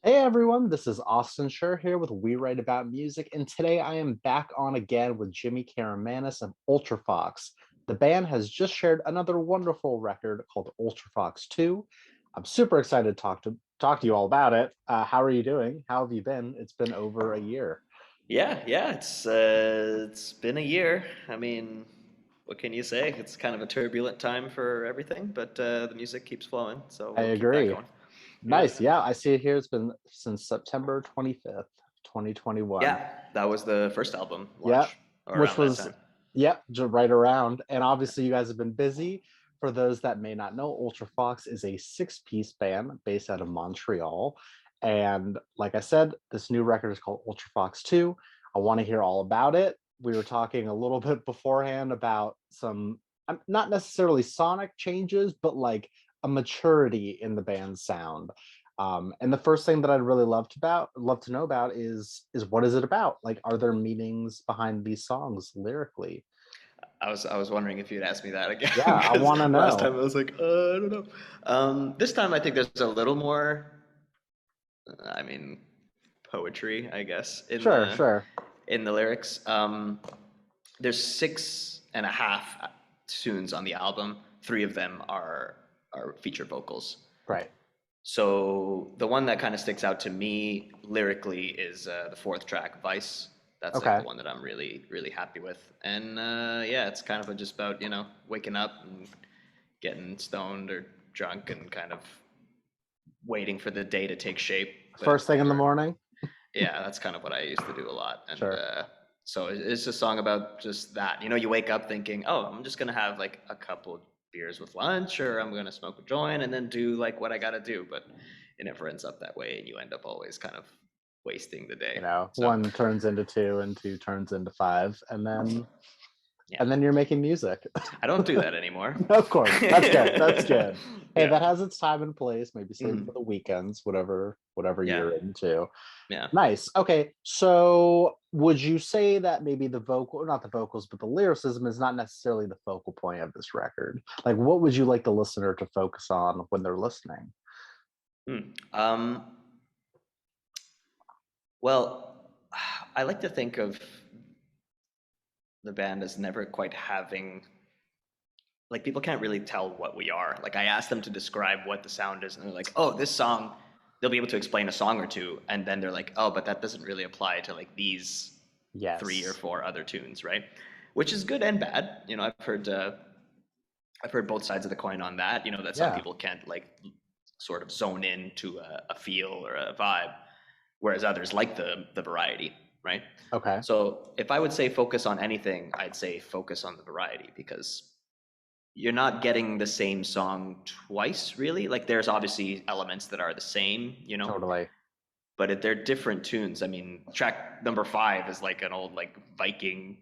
Hey everyone, this is Austin Schur here with We Write About Music, and today I am back on again with Jimmy Karamanis of Ultrafox. The band has just shared another wonderful record called Ultrafox 2. I'm super excited to talk to you all about it. How are you doing? How have you been? It's been over a year. Yeah, it's been a year. I mean, what can you say? It's kind of a turbulent time for everything, but the music keeps flowing, so I we'll keep that agree. going. Yeah. Nice. Yeah, I see it here. It's been since September 25th, 2021. Yeah, that was the first album Yeah, launch or which around that was time. right around. And obviously, you guys have been busy. For those that may not know, Ultra Fox is a six-piece band based out of Montreal. And like I said, this new record is called Ultra Fox 2. I want to hear all about it. We were talking a little bit beforehand about some, not necessarily sonic changes, but like a maturity in the band's sound. And the first thing that I'd really love to know about is what is it about? Like, are there meanings behind these songs lyrically? I was wondering if you'd ask me that again Yeah, I because want to last know. time I was like, I don't know. This time I think there's a little more, I mean, poetry, I guess, in Sure, the sure. in the lyrics. There's six and a half tunes on the album. Three of them are featured vocals. Right. So the one that kind of sticks out to me lyrically is the fourth track, Vice. That's like the Okay. one that I'm really happy with. And yeah, it's kind of just about waking up and getting stoned or drunk and kind of waiting for the day to take shape, but First thing in the never. morning. Yeah, that's kind of what I used to do a lot. And Sure. so it's a song about just that. You wake up thinking, oh, I'm just going to have like a couple beers with lunch, or I'm going to smoke a joint and then do like what I got to do. But it never ends up that way. And you end up always kind of wasting the day. So, One turns into two and two turns into five, and yeah, then you're making music. I don't do that anymore. Of course. That's good. That's good. Hey, Yeah. that has its time and place. Maybe save it for Mhm. the weekends, whatever Yeah. you're into. Yeah. Nice. Okay. So would you say that maybe the vocal, not the vocals, but the lyricism is not necessarily the focal point of this record? Like, what would you like the listener to focus on when they're listening? Hmm. Well, I like to think of the band as never quite having, like, people can't really tell what we are. Like, I asked them to describe what the sound is, and they're like, "Oh, this song." They'll be able to explain a song or two, and then they're like, "Oh, but that doesn't really apply to like these three or Yes. four other tunes, right?" Which is good and bad. I've heard both sides of the coin on that. That some Yeah. people can't like sort of zone in to a feel or a vibe, whereas others like the variety, right? Okay. So if I would say focus on anything, I'd say focus on the variety because you're not getting the same song twice, really. Like there's obviously elements that are the same, Totally. but they're different tunes. I mean, track number 5 is like an old like Viking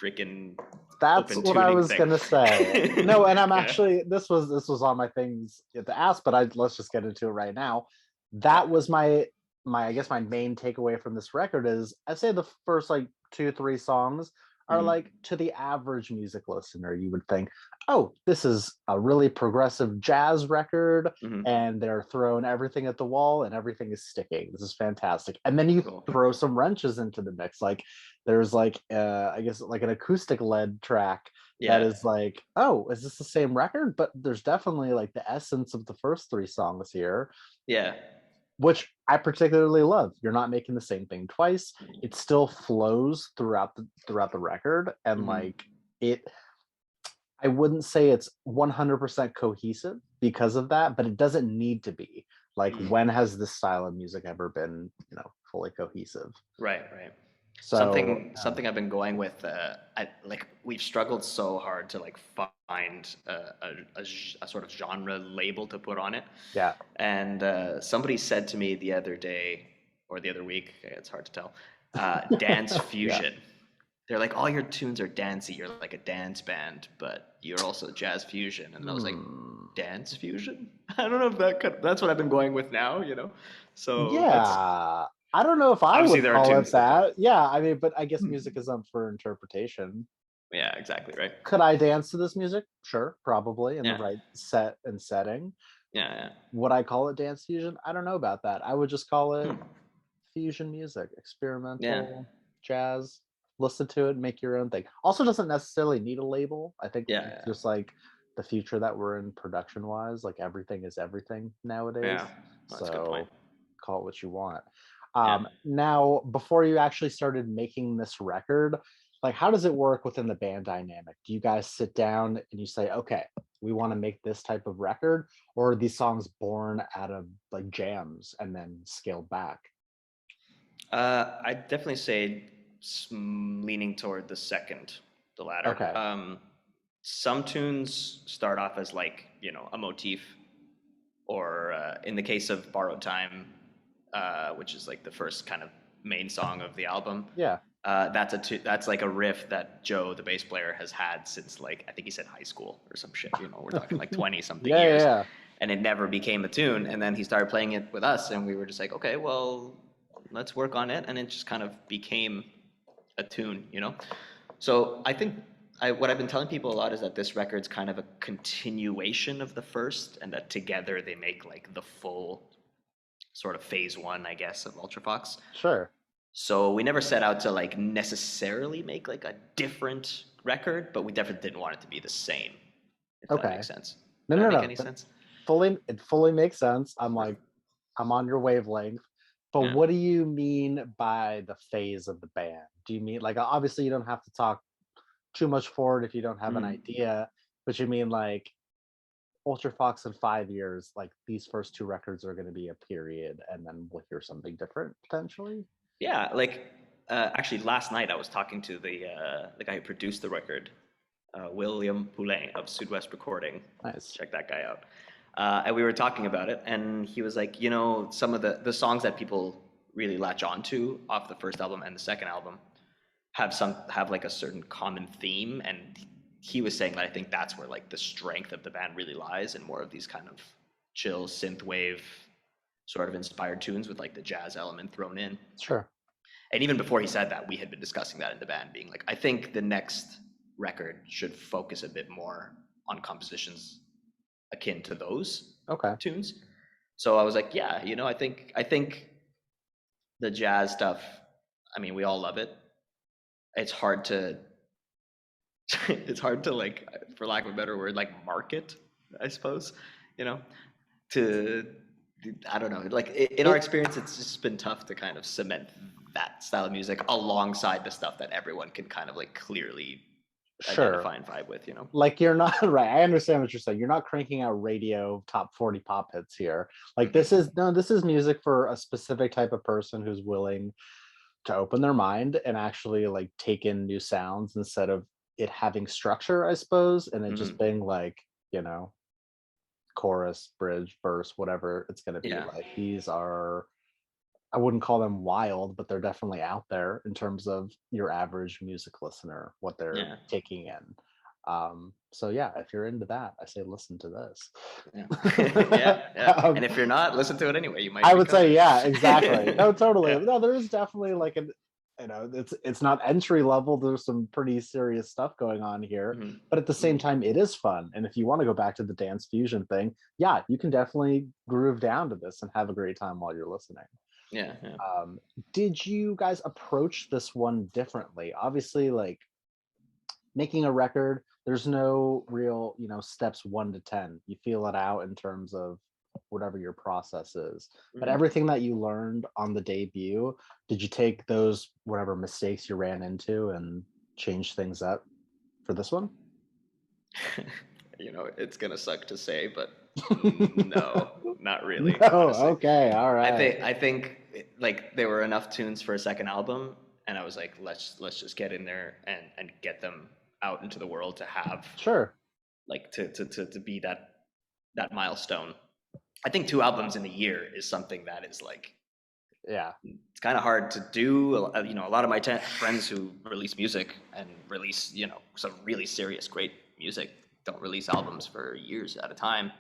freaking That's open what I tuning was thing. gonna say. No, and I'm Yeah, actually this was on my things to ask, but let's just get into it right now. yeah. That was my I guess my main takeaway from this record is I'd say the first like two, three songs are like Hmm. to the average music listener, you would think, oh, this is a really progressive jazz record, Hmm. and they're throwing everything at the wall and everything is sticking. This is fantastic. And then you Cool. throw some wrenches into the mix. Like there's like I guess like an acoustic led track that Yeah, is like, oh, is this the same record? But there's definitely like the essence of the first three songs here, yeah. which I particularly love. You're not making the same thing twice. It still flows throughout the record, and like Hmm. it. I wouldn't say it's 100% cohesive because of that, but it doesn't need to be. Like, when has this style of music ever been, fully cohesive? Right, right. So, Something I've been going with. Like we've struggled so hard to like find a sort of genre label to put on it. yeah, And somebody said to me the other day or the other week, it's hard to tell, dance yeah. fusion. They're like, all your tunes are dancey. You're like a dance band, but you're also jazz fusion. And I was like, Hmm. dance fusion? I don't know if that's what I've been going with now. So that's Yeah. I don't know if I obviously would there are call it tunes that. that. Yeah, I mean, but I guess music Hmm. is up for interpretation. Yeah, exactly right. Could I dance to this music? Sure, probably in the Yeah, right set and setting. Yeah, Would I call it dance fusion? I don't know about that. I would just call yeah. it fusion music, Yeah, experimental jazz. Listen to it, make your own thing. Also, doesn't necessarily need a label. I think yeah, it's yeah, just like the future that we're in production wise. Like everything is everything yeah. nowadays. That's a good point. So call it what you want. Yeah. Now, before you actually started making this record, like how does it work within the band dynamic? Do you guys sit down and you say, okay, we want to make this type of record, or are these songs born out of like jams and then scaled back? I'd definitely say leaning toward the second, the latter. Okay. Some tunes start off as like, a motif, or in the case of Borrowed Time, which is like the first kind of main song of the album. Yeah. That's like a riff that Joe, the bass player, has had since like I think he said high school or some shit. We're talking like 20 something Yeah, yeah, years, yeah. and it never became a tune. And then he started playing it with us, and we were just like, okay, well, let's work on it, and it just kind of became a tune. So I think what I've been telling people a lot is that this record's kind of a continuation of the first, and that together they make like the full sort of phase one, I guess, of Ultrafox. Sure. So we never set out to like necessarily make like a different record, but we definitely didn't want it to be the same, if that Okay. makes sense. No, Does that no, make no. any That sense? fully makes sense. I'm on your wavelength. But Yeah. what do you mean by the phase of the band? Do you mean like obviously you don't have to talk too much forward if you don't have an Mhm. idea, but you mean like Ultra Fox in 5 years, like these first two records are going to be a period, and then we'll hear something different potentially. Yeah, like actually last night I was talking to the guy who produced the record, William Poulain of Sudwest Recording. Nice. Check that guy out. And we were talking about it, and he was like, some of the songs that people really latch onto off the first album and the second album have like a certain common theme, and he was saying that I think that's where like the strength of the band really lies, in more of these kind of chill synth wave sort of inspired tunes with like the jazz element thrown in. Sure. And even before he said that, we had been discussing that in the band, being like, I think the next record should focus a bit more on compositions akin to those Okay. tunes. So I was like, yeah, I think the jazz stuff, I mean, we all love it. It's hard to it's hard to like, for lack of a better word, like market, I suppose, you know, to I don't know, like in our It experience, it's just been tough to kind of cement that style of music alongside the stuff that everyone can kind of like clearly sure. identify and vibe with. Like you're not right. I understand what you're saying. You're not cranking out radio top 40 pop hits here. Like this Hmm. is no, this is music for a specific type of person who's willing to open their mind and actually like take in new sounds instead of it having structure, I suppose, and it just Hmm. being like, you know, chorus, bridge, verse, whatever it's going to be. Yeah, Like these are, I wouldn't call them wild, but they're definitely out there in terms of your average music listener, what they're yeah, taking in. So yeah, if you're into that, I say listen to this. yeah, yeah, yeah. um, And if you're not, listen to it anyway. You might I would become say, yeah, exactly. it. No, totally. Yeah. No, there is definitely like an, it's not entry level. There's some pretty serious stuff going on here, Hmm. but at the same Hmm. time, it is fun. And if you want to go back to the dance fusion thing, yeah, you can definitely groove down to this and have a great time while you're listening. Yeah, yeah. Um, did you guys approach this one differently? Obviously, like making a record, there's no real, steps 1 to 10. You feel it out in terms of whatever your process is. But Hmm. everything that you learned on the debut, did you take those whatever mistakes you ran into and change things up for this one? It's gonna suck to say, but no, not really, No, honestly. okay, all I right. think I think like there were enough tunes for a second album, and I was like, let's just get in there and get them out into the world to have Sure. like to be that milestone. I think 2 albums in a year is something that is like Yeah. it's kind of hard to do. A lot of my friends who release music and release some really serious great music don't release albums for years at a time,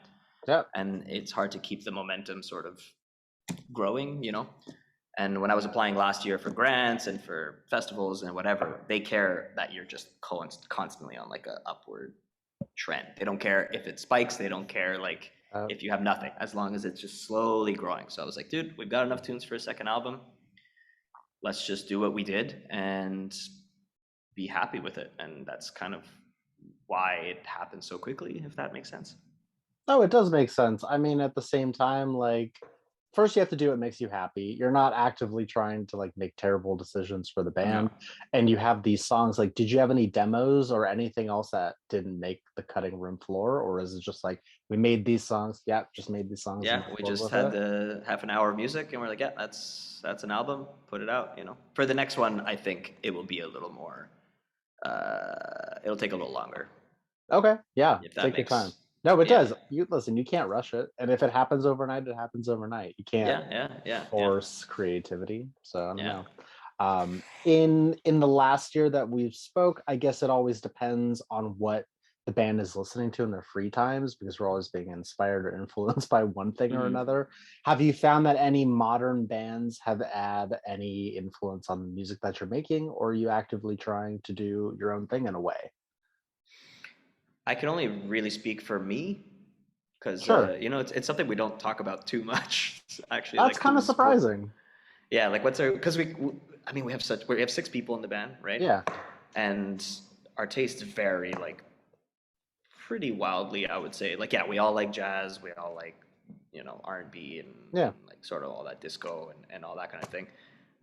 Yep. and it's hard to keep the momentum sort of growing. And when I was applying last year for grants and for festivals and whatever, they care that you're just constantly on like a upward trend. They don't care if it spikes. They don't care like Uh, if you have nothing, as long as it's just slowly growing. So I was like, dude, we've got enough tunes for a second album. Let's just do what we did and be happy with it. And that's kind of why it happened so quickly, if that makes sense. No, it does make sense. I mean, at the same time, like, first you have to do what makes you happy. You're not actively trying to like make terrible decisions for the No. band. And you have these songs. Like, did you have any demos or anything else that didn't make the cutting room floor? Or is it just like we made these songs? Yeah, just made these songs and Yeah, move we forward just with had it. the half an hour of music and we're like, yeah, that's an album, put it out, you know. For the next one, I think it will be a little more it'll take a little longer, Okay, yeah, if that take your time. makes No, it yeah. does. You listen, you can't rush it. And if it happens overnight, it happens overnight. You can't Yeah. force creativity. So I don't Yeah. know. In the last year that we've spoke, I guess it always depends on what the band is listening to in their free times because we're always being inspired or influenced by one thing or Hmm. another. Have you found that any modern bands have had any influence on the music that you're making, or are you actively trying to do your own thing in a way? I can only really speak for me because Sure. you know it's something we don't talk about too much actually, That's like kind of who's what. surprising. Yeah, like what's our, because I mean we have six people in the band, right? Yeah. And our tastes vary like pretty wildly, I would say. Like, yeah, we all like jazz, we all like, you know, R&B Yeah. and like sort of all that disco and all that kind of thing.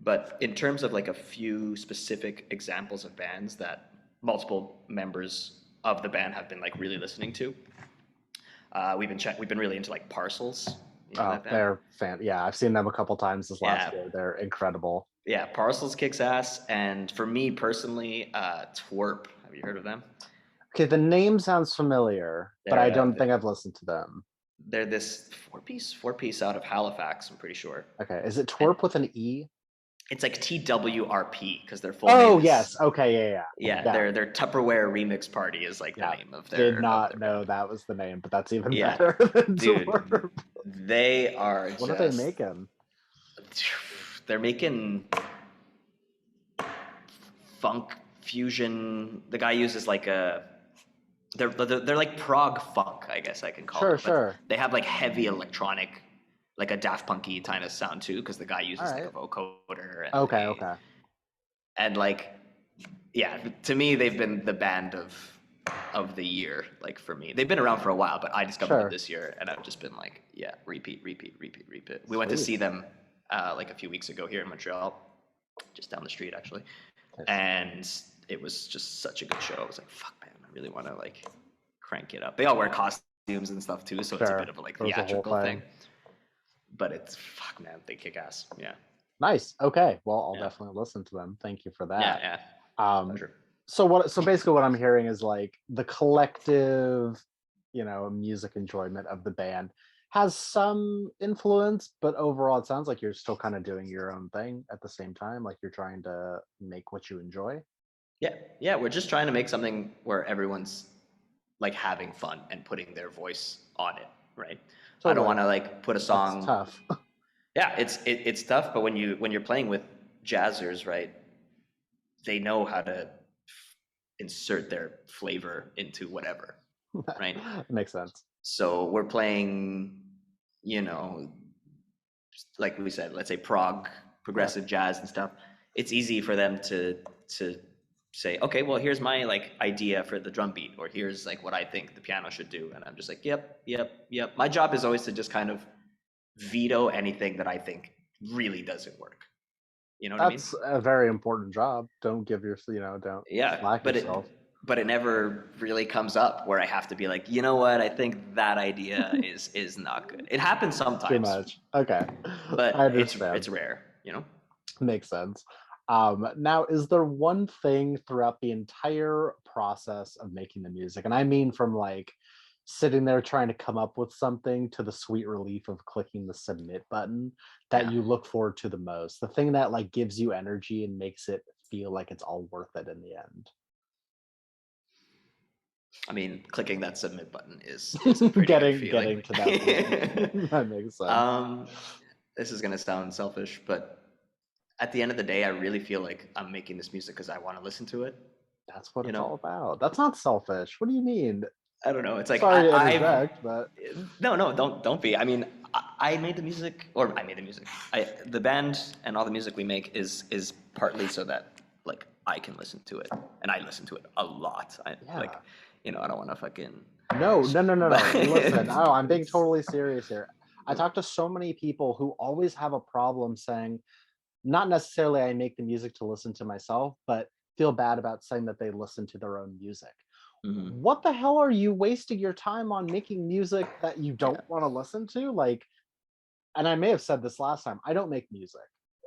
But in terms of like a few specific examples of bands that multiple members of the band have been like really listening to, we've been really into like Parcels. You know Oh, that band? they're fan. Yeah, I've seen them a couple times this last Yeah, year. They're incredible. yeah. Parcels kicks ass, and for me personally, Twerp. Have you heard of them? Okay, the name sounds familiar, but They're I uh, don't think I've listened to them. they're this four piece out of Halifax. I'm pretty sure. Okay, is it And twerp with an E? it's like TWRP because their full name Oh, is, yes. Okay, yeah, yeah, yeah, their Tupperware Remix Party is like the yeah. name Did of not their know band. that was the name, but that's even Yeah, better than dude, twerp. they are What are they just making? they're making funk fusion. The guy uses like a they're like prog funk, I guess I can call Sure, them, but sure. they have like heavy electronic, like a Daft Punky kind of sound too, because the guy All uses like a right. vocoder Okay, okay. and like yeah, to me they've been the band of the year. Like for me, they've been around for a while, but I discovered them Sure. this year, and I've just been like, yeah, repeat. We went to Sweet. see them like a few weeks ago here in Montreal, just down the street actually, Nice. and it was just such a good show. I was like, fuck man, I really want to like crank it up. They all wear costumes and stuff too, so it's a bit Sure. of a like It was a whole theatrical thing. thing. But it's fuck man, they kick ass. Yeah, Nice. Okay. Well, I'll yeah, definitely listen to them. Thank you for yeah, that. yeah. Um, Pleasure. so basically what I'm hearing is like the collective, music enjoyment of the band has some influence, but overall it sounds like you're still kind of doing your own thing at the same time, like you're trying to make what you enjoy. Yeah. We're just trying to make something where everyone's like having fun and putting their voice on it, right? I don't Totally. want to like put a That's song. tough. Yeah, it's tough, but when you're playing with jazzers, right? They know how to insert their flavor into whatever, right? Makes sense. So we're playing, you know, like we said, let's say prog, Yeah. progressive jazz and stuff. It's easy for them to say, okay, well, here's my like idea for the drum beat, or here's like what I think the piano should do, and I'm just like, yep. My job is always to just kind of veto anything that I think really doesn't work. You know what I mean? That's a very important job. Don't give your, don't Yeah, slack yourself but it never really comes up where I have to be like, you know what? I think that idea is not good. It happens too sometimes, much. Okay. I but understand. it's rare, you know? Makes sense. Now, is there one thing throughout the entire process of making the music, and I mean from like sitting there trying to come up with something to the sweet relief of clicking the submit button, that Yeah. you look forward to the most? The thing that like gives you energy and makes it feel like it's all worth it in the end. I mean, clicking that submit button is a pretty good feeling. Getting to that point. That makes sense. um, this is gonna sound selfish, but at the end of the day, I really feel like I'm making this music because I want to listen to it. That's what You it's know? all about. That's not selfish. What do you mean? I don't know. It's like Sorry to I've interject, but no, no, don't be. I mean, I made the music, or I made the music. The band and all the music we make is partly so that like I can listen to it, and I listen to it a lot. I like, yeah. I don't want to fucking, No, no, no, no, but no. Listen, oh, I'm being it's, totally serious here. I talk to so many people who always have a problem saying, not necessarily I make the music to listen to myself, but feel bad about saying that they listen to their own music. mhm, What the hell are you wasting your time on making music that you don't yeah, want to listen to? Like, and I may have said this last time, I don't make music.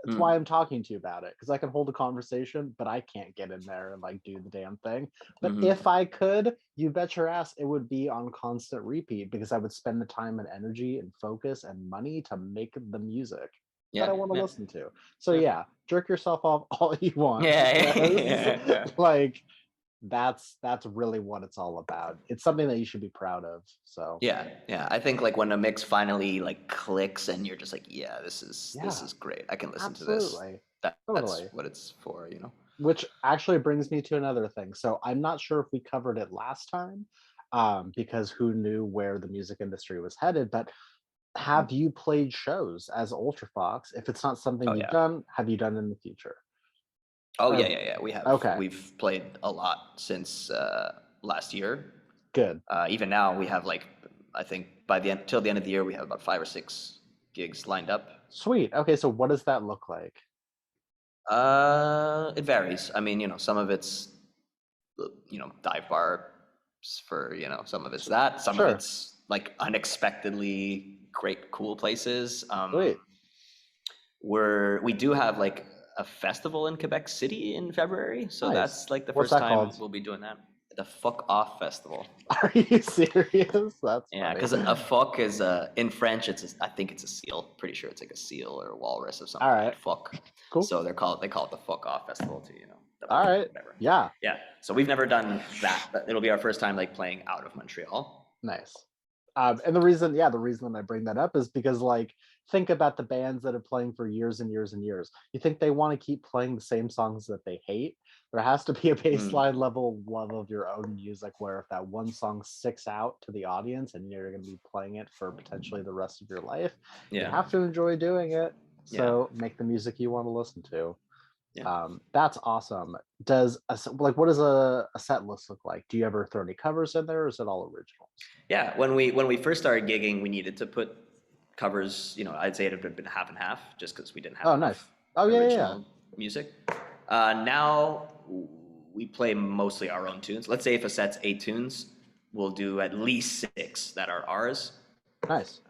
That's why mm, I'm talking to you about it, because I can hold a conversation, but I can't get in there and like do the damn thing. But mhm, if I could, you bet your ass it would be on constant repeat because I would spend the time and energy and focus and money to make the music that yeah, I want to yeah, listen to. So yeah, yeah, jerk yourself off all you want yeah, because yeah, yeah. like that's really what it's all about. It's something that you should be proud of. So Yeah, yeah. I think like when a mix finally like clicks and you're just like, yeah, this yeah, is great. I can listen to this. absolutely. That's Totally. what it's for, you know? Which actually brings me to another thing. So I'm not sure if we covered it last time, because who knew where the music industry was headed. But Mhm. have you played shows as Ultrafox? If it's not something Oh you've yeah. done, have you done in the future? Oh yeah, Or yeah, yeah. okay, We've played a lot since last year. good, Even now we have like I think by the end till the end of the year we have about 5 or 6 gigs lined up. sweet. Okay, so what does that look like? It varies. I mean, some of it's dive bars for, some of it's that, some of Sure, it's like unexpectedly great, cool places. sweet. We do have like a festival in Quebec City in February, so Nice. that's like the What's first that time called? we'll be doing that. The Fuck Off Festival. Are you serious? That's Yeah, funny. because a fuck is in French. I think it's a seal. Pretty sure it's like a seal or a walrus of some All kind. right, Fuck. cool. So they call it the Fuck Off Festival too. All right, Whatever. yeah, Yeah. So we've never done that, but it'll be our first time like playing out of Montreal. nice. And the reason I bring that up is because, like, think about the bands that are playing for years and years and years. You think they want to keep playing the same songs that they hate? There has to be a Mm, baseline level of love of your own music where if that one song sticks out to the audience and you're going to be playing it for potentially the rest of your life, you yeah. have to enjoy doing it. Yeah. So make the music you want to listen to. Yeah. That's awesome. What does a set list look like? Do you ever throw any covers in there, or is it all originals? Yeah. When we first started gigging, we needed to put covers. I'd say it had been half and half, just because we didn't have Oh, nice. enough Oh, yeah, yeah, yeah. original music. Now we play mostly our own tunes. Let's say if a set's 8 tunes, we'll do at least 6 that are ours, Nice.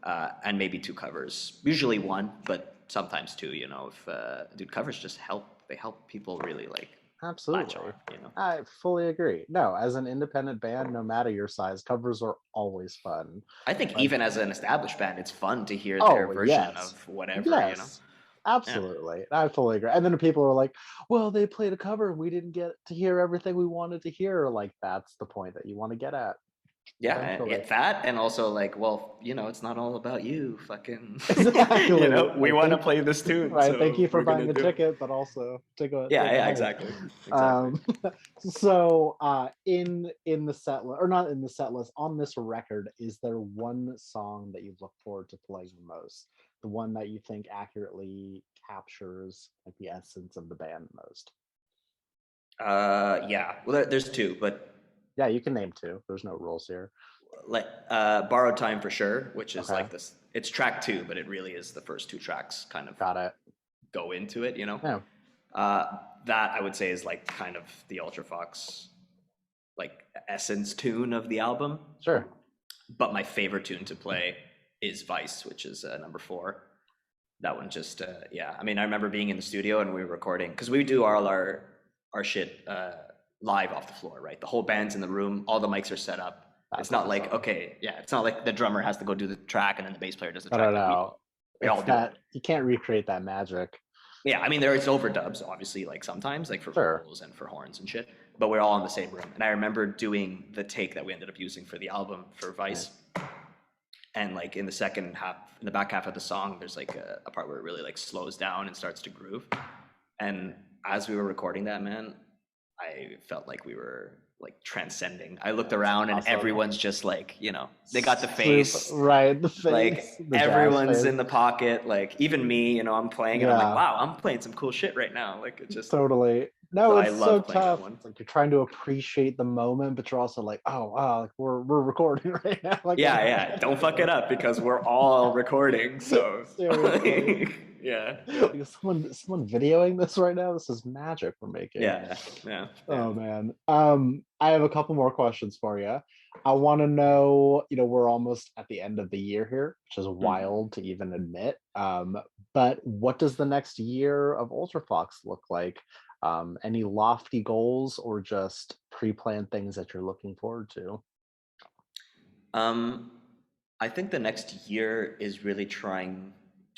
and maybe 2 covers. Usually one, but sometimes 2. If dude, covers just help. They help people really like latch on. Absolutely. I fully agree. No, as an independent band, no matter your size, covers are always fun. I think Like, even as an established band, it's fun to hear their oh, version yes. of whatever. Yes. Yeah. Absolutely. I fully agree. And then the people are like, well, they played a cover and we didn't get to hear everything we wanted to hear. Like, that's the point that you want to get at Yeah, eventually. that and also like, well, it's not all about you, fucking. Exactly. We Right. want to play this tune, Right. Thank so you for we're gonna buying a do it. ticket, but also Yeah, take a yeah, hike. exactly, exactly. Um, so in the set list, or not in the set list, on this record, is there one song that you look forward to playing the most? The one that you think accurately captures like the essence of the band most? Yeah. Well, there's 2, but Yeah, you can name two. There's no rules here. like "Borrowed Time" for sure, which is Okay, like this. It's track 2, but it really is the first 2 tracks kind of got it. go into it. Yeah, That I would say is like kind of the Ultrafox like essence tune of the album. sure. But my favorite tune to play is Vice, which is number 4. That one just, yeah. I mean, I remember being in the studio and we were recording because we do all our shit live off the floor, right? The whole band's in the room, all the mics are set up. It's That's not like, awesome. okay, yeah, it's not like the drummer has to go do the track and then the bass player does the I track. don't Like know. we all It's do it. that you can't recreate that magic. Yeah, I mean, there is overdubs, obviously, like sometimes, like for Sure. vocals and for horns and shit, but we're all in the same room. And I remember doing the take that we ended up using for the album for Vice. Nice. And like in the second half, in the back half of the song, there's like a part where it really like slows down and starts to groove. And as we were recording that, man, I felt like we were like transcending. I looked around and Awesome. everyone's just like, you know, they got the Super, face, right, the face, like the jazz everyone's face. in the pocket, like even me, you know, I'm playing and I'm like, Yeah, wow, I'm playing some cool shit right now. Like it just, totally. so No, I it's so love playing that tough. one. It's like you're trying to appreciate the moment, but you're also like, oh wow, like we're recording right now. Like, Yeah, yeah. Don't fuck it up because we're all recording. So, seriously. like, yeah, yeah, Like, is someone videoing this right now? This is magic we're making. yeah, yeah, yeah. Oh man. I have a couple more questions for you. I want to know, we're almost at the end of the year here, which is Mm. wild to even admit. But what does the next year of Ultrafox look like? Any lofty goals or just pre-planned things that you're looking forward to? Um, I think the next year is really trying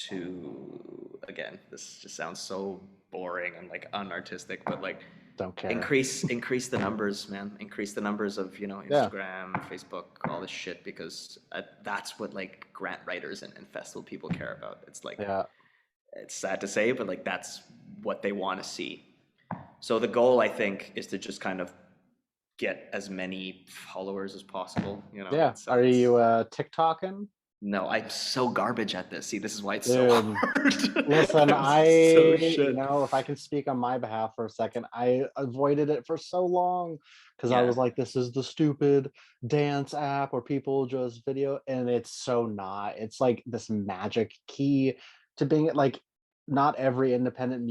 to, again, this just sounds so boring and like unartistic, but like Don't care. increase the numbers, man. Increase the numbers of, you know, Yeah. Instagram, Facebook, all this shit, because that's what like grant writers and festival people care about. It's like, Yeah. it's sad to say, but like that's what they want to see. So the goal, I think, is to just kind of get as many followers as possible. You know, Yeah. it Are sounds, you TikToking? no, I'm so garbage at this. See, this is why it's so Dude, hard. listen, I'm so shit. if I can speak on my behalf for a second, I avoided it for so long because I Yeah. was like, this is the stupid dance app where people just video, and it's so not. It's like this magic key to being like, not every independent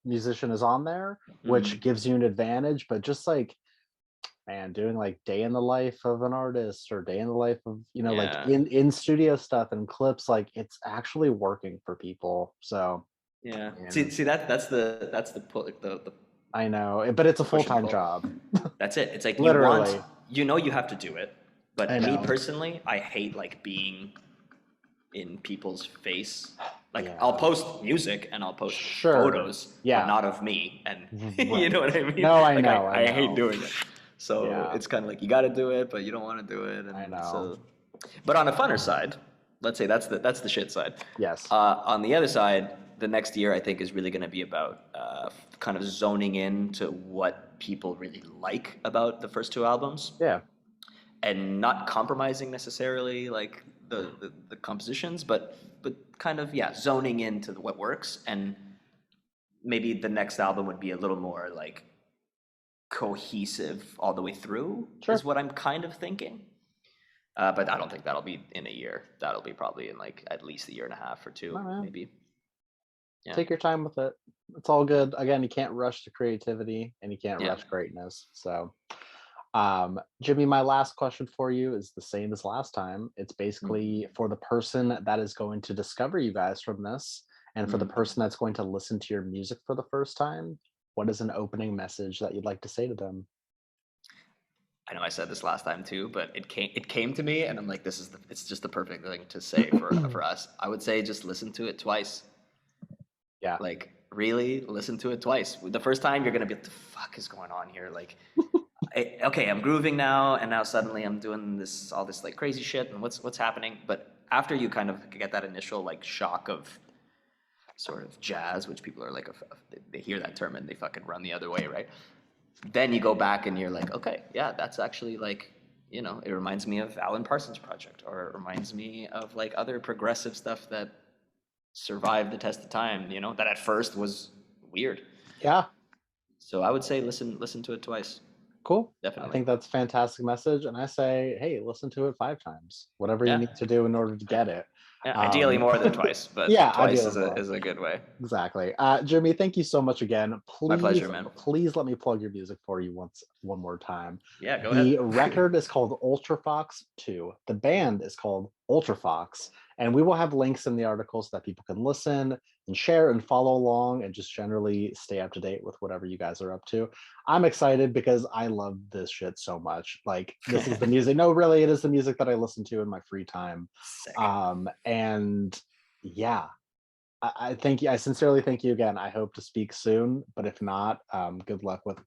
musician is on there, which Mm. gives you an advantage, but just like, man, doing like day in the life of an artist or day in the life of, like Yeah. in studio stuff and clips, like it's actually working for people. So, Yeah. See, man, see that's the pull, the I know, but it's a the push and full-time pull. job. That's it. It's like you want, Literally. you know, you have to do it. I But me know. personally, I hate like being in people's face. Like I'll Yeah. post music and I'll post Sure. photos, but Yeah. not of me. And you know Right. what I mean? No, I Like know. I I hate know. doing it. So Yeah. it's kind of like you got to do it, but you don't want to do it. I And know. so, but on a funner side, let's say that's the shit side. Yes. On the other side, the next year I think is really going to be about kind of zoning in to what people really like about the first two albums Yeah. and not compromising necessarily like the compositions, but kind of, yeah, zoning into what works. And maybe the next album would be a little more like cohesive all the way through is Sure. what I'm kind of thinking. But I don't think that'll be in a year. That'll be probably in like at least a year and a half or two, No, man. maybe. Yeah, Take your time with it. It's all good. Again, you can't rush the creativity and you can't yeah. rush greatness. So, Jimmy, my last question for you is the same as last time. It's Mm, basically for the person that is going to discover you guys from this, and for the mm. person that's going to listen to your music for the first time. What is an opening message that you'd like to say to them? I know I said this last time too, but it came to me, and I'm like, this is it's just the perfect thing to say for us. I would say just listen to it twice. Yeah, Like really listen to it twice. The first time you're gonna be, what the fuck is going on here? Like, okay, I'm grooving now, and now suddenly I'm doing this all this like crazy shit, and what's happening? But after you kind of get that initial like shock of sort of jazz, which people are like, they hear that term and they fucking run the other way, right? Then you go back and you're like, okay, yeah, that's actually like, you know, it reminds me of Alan Parsons Project, or it reminds me of like other progressive stuff that survived the test of time, you know, that at first was weird. yeah, So I would say listen to it twice, cool. I definitely. think that's a fantastic message, and I say, hey, listen to it 5 times, whatever you Yeah, need to do in order to get it. yeah. Ideally Um, more than twice, yeah, but twice ideally more. is a good way. Exactly. Jimmy, thank you so much again. My Please, pleasure, man. please let me plug your music for you one more time. Yeah, go The ahead. record is called Ultrafox 2. The band is called Ultrafox. And we will have links in the article so that people can listen and share and follow along and just generally stay up to date with whatever you guys are up to. I'm excited because I love this shit so much. Like, this is the music. No, really, it is the music that I listen to in my free time. Sick. And yeah, I thank you. I sincerely thank you again. I hope to speak soon, but if not, good luck with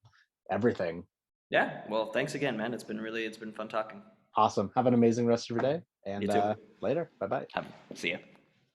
everything. Yeah. Well, thanks again, man. It's been fun talking. Awesome. Have an amazing rest of your day, You and too. later. Bye bye. See ya.